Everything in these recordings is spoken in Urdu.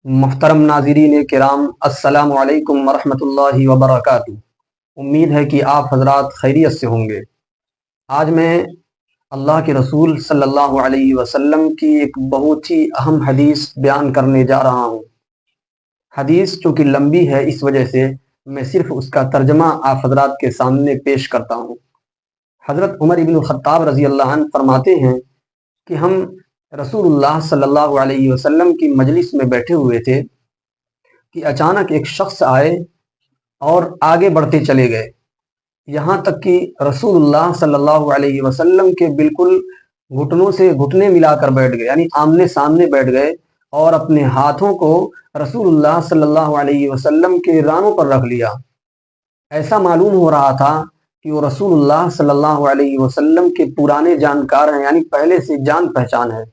محترم ناظرین کرام، السلام علیکم ورحمۃ اللہ وبرکاتہ۔ امید ہے کہ آپ حضرات خیریت سے ہوں گے۔ آج میں اللہ کے رسول صلی اللہ علیہ وسلم کی ایک بہت ہی اہم حدیث بیان کرنے جا رہا ہوں۔ حدیث چونکہ لمبی ہے، اس وجہ سے میں صرف اس کا ترجمہ آپ حضرات کے سامنے پیش کرتا ہوں۔ حضرت عمر بن الخطاب رضی اللہ عنہ فرماتے ہیں کہ ہم رسول اللہ صلی اللہ علیہ وسلم کی مجلس میں بیٹھے ہوئے تھے کہ اچانک ایک شخص آئے اور آگے بڑھتے چلے گئے، یہاں تک کہ رسول اللہ صلی اللہ علیہ وسلم کے بالکل گھٹنوں سے گھٹنے ملا کر بیٹھ گئے، یعنی آمنے سامنے بیٹھ گئے اور اپنے ہاتھوں کو رسول اللہ صلی اللہ علیہ وسلم کے رانوں پر رکھ لیا۔ ایسا معلوم ہو رہا تھا کہ وہ رسول اللہ صلی اللہ علیہ وسلم کے پرانے جانکار ہیں، یعنی پہلے سے جان پہچان ہے،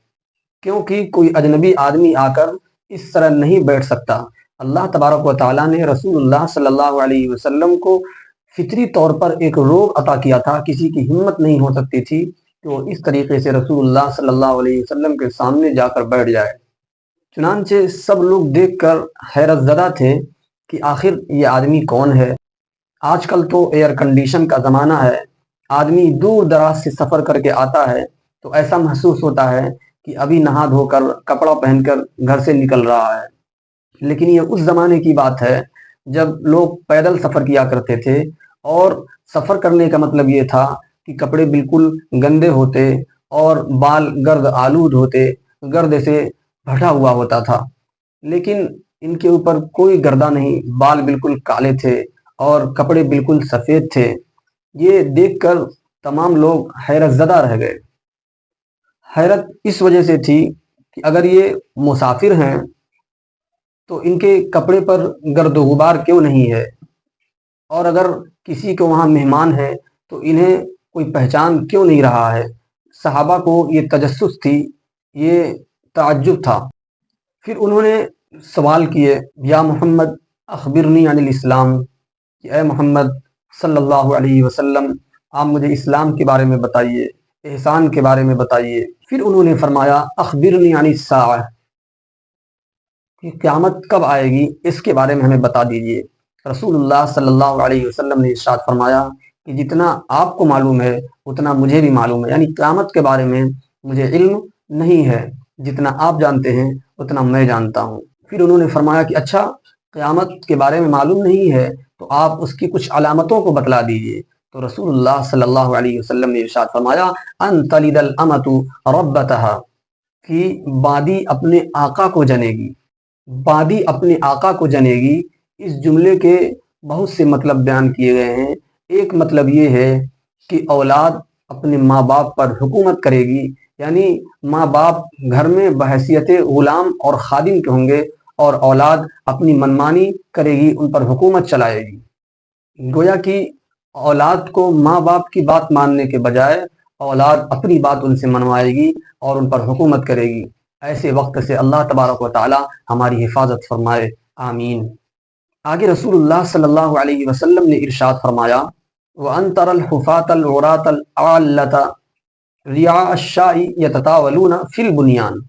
کیونکہ کوئی اجنبی آدمی آ کر اس طرح نہیں بیٹھ سکتا۔ اللہ تبارک و تعالیٰ نے رسول اللہ صلی اللہ علیہ وسلم کو فطری طور پر ایک روگ عطا کیا تھا، کسی کی ہمت نہیں ہو سکتی تھی کہ وہ اس طریقے سے رسول اللہ صلی اللہ علیہ وسلم کے سامنے جا کر بیٹھ جائے۔ چنانچہ سب لوگ دیکھ کر حیرت زدہ تھے کہ آخر یہ آدمی کون ہے۔ آج کل تو ایئر کنڈیشن کا زمانہ ہے، آدمی دور دراز سے سفر کر کے آتا ہے تو ایسا محسوس ہوتا ہے کہ ابھی نہا دھو کر کپڑا پہن کر گھر سے نکل رہا ہے، لیکن یہ اس زمانے کی بات ہے جب لوگ پیدل سفر کیا کرتے تھے، اور سفر کرنے کا مطلب یہ تھا کہ کپڑے بالکل گندے ہوتے اور بال گرد آلود ہوتے، گرد سے بھٹا ہوا ہوتا تھا، لیکن ان کے اوپر کوئی گردہ نہیں، بال بالکل کالے تھے اور کپڑے بالکل سفید تھے۔ یہ دیکھ کر تمام لوگ حیرت زدہ رہ گئے۔ حیرت اس وجہ سے تھی کہ اگر یہ مسافر ہیں تو ان کے کپڑے پر گرد و غبار کیوں نہیں ہے، اور اگر کسی کو وہاں مہمان ہے تو انہیں کوئی پہچان کیوں نہیں رہا ہے۔ صحابہ کو یہ تجسس تھی، یہ تعجب تھا۔ پھر انہوں نے سوال کیے، یا محمد اخبرنی عن الاسلام، کہ اے محمد صلی اللہ علیہ وسلم، آپ مجھے اسلام کے بارے میں بتائیے، احسان کے بارے میں بتائیے۔ پھر انہوں نے فرمایا، اخبرنی عن الساعہ، کہ قیامت کب آئے گی اس کے بارے میں ہمیں بتا دیجیے۔ رسول اللہ صلی اللہ علیہ وسلم نے ارشاد فرمایا کہ جتنا آپ کو معلوم ہے اتنا مجھے بھی معلوم ہے، یعنی قیامت کے بارے میں مجھے علم نہیں ہے، جتنا آپ جانتے ہیں اتنا میں جانتا ہوں۔ پھر انہوں نے فرمایا کہ اچھا، قیامت کے بارے میں معلوم نہیں ہے تو آپ اس کی کچھ علامتوں کو بتلا دیجیے۔ تو رسول اللہ صلی اللہ علیہ وسلم نے ارشاد فرمایا، ان تلد الامۃ ربتها، کہ بادی اپنے آقا کو جنے گی، بادی اپنے آقا کو جنے گی۔ اس جملے کے بہت سے مطلب بیان کیے گئے ہیں۔ ایک مطلب یہ ہے کہ اولاد اپنے ماں باپ پر حکومت کرے گی، یعنی ماں باپ گھر میں بحیثیت غلام اور خادم کے ہوں گے، اور اولاد اپنی منمانی کرے گی، ان پر حکومت چلائے گی۔ گویا کہ اولاد کو ماں باپ کی بات ماننے کے بجائے اولاد اپنی بات ان سے منوائے گی اور ان پر حکومت کرے گی۔ ایسے وقت سے اللہ تبارک و تعالی ہماری حفاظت فرمائے، آمین۔ آگے رسول اللہ صلی اللہ علیہ وسلم نے ارشاد فرمایا، وَأَن تَرَى الْحُفَاةَ الْعُرَاةَ الْعَالَّةَ رِعَاءَ الشَّاءِ يَتَطَاوَلُونَ فِي الْبُنْيَانِ،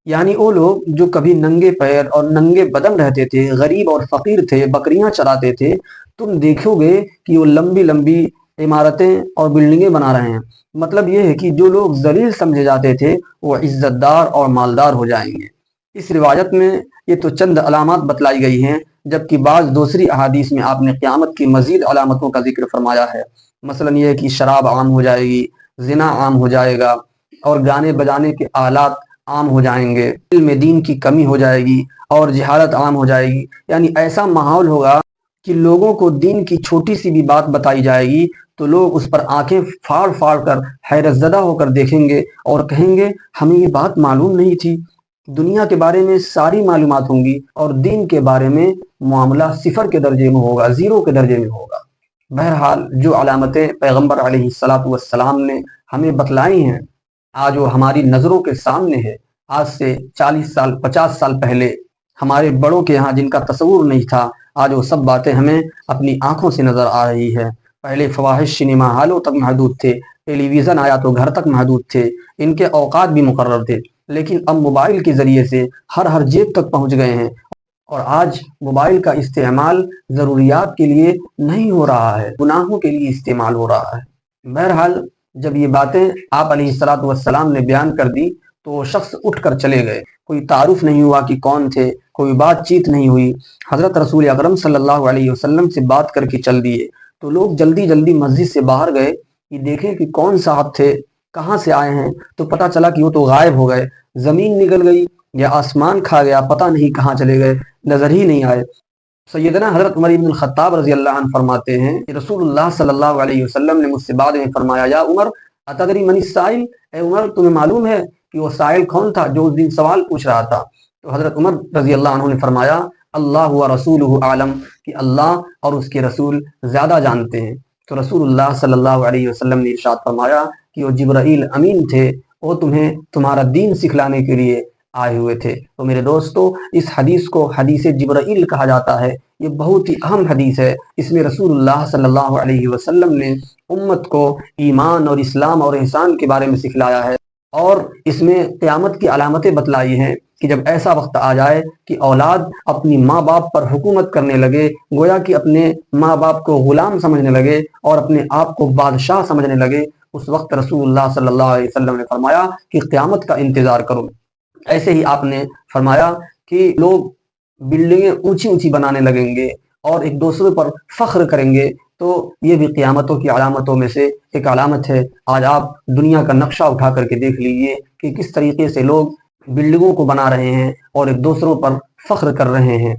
یعنی وہ لوگ جو کبھی ننگے پیر اور ننگے بدن رہتے تھے، غریب اور فقیر تھے، بکریاں چراتے تھے، تم دیکھو گے کہ وہ لمبی لمبی عمارتیں اور بلڈنگیں بنا رہے ہیں۔ مطلب یہ ہے کہ جو لوگ ذلیل سمجھے جاتے تھے وہ عزت دار اور مالدار ہو جائیں گے۔ اس روایت میں یہ تو چند علامات بتلائی گئی ہیں، جبکہ بعض دوسری احادیث میں آپ نے قیامت کی مزید علامتوں کا ذکر فرمایا ہے۔ مثلا یہ ہے کہ شراب عام ہو جائے گی، زنا عام ہو جائے گا، اور گانے بجانے کے آلات عام ہو جائیں گے، علم دین کی کمی ہو جائے گی، اور جہالت عام ہو جائے گی۔ یعنی ایسا ماحول ہوگا کہ لوگوں کو دین کی چھوٹی سی بھی بات بتائی جائے گی تو لوگ اس پر آنکھیں پھاڑ پھاڑ کر حیرت زدہ ہو کر دیکھیں گے اور کہیں گے ہمیں یہ بات معلوم نہیں تھی۔ دنیا کے بارے میں ساری معلومات ہوں گی اور دین کے بارے میں معاملہ صفر کے درجے میں ہوگا، زیرو کے درجے میں ہوگا۔ بہرحال جو علامتیں پیغمبر علیہ الصلاۃ والسلام نے ہمیں بتلائی ہیں، آج وہ ہماری نظروں کے سامنے ہے۔ آج سے 40 سال 50 سال پہلے ہمارے بڑوں کے یہاں جن کا تصور نہیں تھا، آج وہ سب باتیں ہمیں اپنی آنکھوں سے نظر آ رہی ہے۔ پہلے فواحش سنیما ہالوں تک محدود تھے، ٹیلی ویژن آیا تو گھر تک محدود تھے، ان کے اوقات بھی مقرر تھے۔ لیکن اب موبائل کے ذریعے سے ہر جیب تک پہنچ گئے ہیں، اور آج موبائل کا استعمال ضروریات کے لیے نہیں ہو رہا ہے، گناہوں کے لیے استعمال ہو رہا ہے۔ بہرحال جب یہ باتیں آپ علیہ الصلوۃ والسلام نے بیان کر دی تو وہ شخص اٹھ کر چلے گئے، کوئی تعارف نہیں ہوا کہ کون تھے، کوئی بات چیت نہیں ہوئی۔ حضرت رسول اکرم صلی اللہ علیہ وسلم سے بات کر کے چل دیے تو لوگ جلدی جلدی مسجد سے باہر گئے کہ دیکھیں کہ کون صاحب تھے، کہاں سے آئے ہیں، تو پتہ چلا کہ وہ تو غائب ہو گئے، زمین نکل گئی یا آسمان کھا گیا، پتہ نہیں کہاں چلے گئے، نظر ہی نہیں آئے۔ سیدنا حضرت عمر بن الخطاب رضی اللہ عنہ فرماتے ہیں کہ رسول اللہ صلی اللہ علیہ وسلم نے مجھ سے بعد میں فرمایا، یا عمر اتدری من السائل، اے عمر تمہیں معلوم ہے کہ وہ سائل کون تھا جو اس دن سوال پوچھ رہا تھا؟ تو حضرت عمر رضی اللہ عنہ نے فرمایا، اللہ و رسولہ عالم، کہ اللہ اور اس کے رسول زیادہ جانتے ہیں۔ تو رسول اللہ صلی اللہ علیہ وسلم نے ارشاد فرمایا کہ وہ جبرائیل امین تھے، وہ تمہیں تمہارا دین سکھلانے کے لیے آئے ہوئے تھے۔ تو میرے دوستو، اس حدیث کو حدیث جبرائیل کہا جاتا ہے، یہ بہت ہی اہم حدیث ہے۔ اس میں رسول اللہ صلی اللہ علیہ وسلم نے امت کو ایمان اور اسلام اور احسان کے بارے میں سکھلایا ہے، اور اس میں قیامت کی علامتیں بتلائی ہیں کہ جب ایسا وقت آ جائے کہ اولاد اپنی ماں باپ پر حکومت کرنے لگے، گویا کہ اپنے ماں باپ کو غلام سمجھنے لگے اور اپنے آپ کو بادشاہ سمجھنے لگے، اس وقت رسول اللہ صلی اللہ علیہ وسلم نے فرمایا کہ قیامت کا انتظار کرو۔ ایسے ہی آپ نے فرمایا کہ لوگ بلڈنگیں اونچی اونچی بنانے لگیں گے اور ایک دوسرے پر فخر کریں گے، تو یہ بھی قیامتوں کی علامتوں میں سے ایک علامت ہے۔ آج آپ دنیا کا نقشہ اٹھا کر کے دیکھ لیجئے کہ کس طریقے سے لوگ بلڈنگوں کو بنا رہے ہیں اور ایک دوسروں پر فخر کر رہے ہیں۔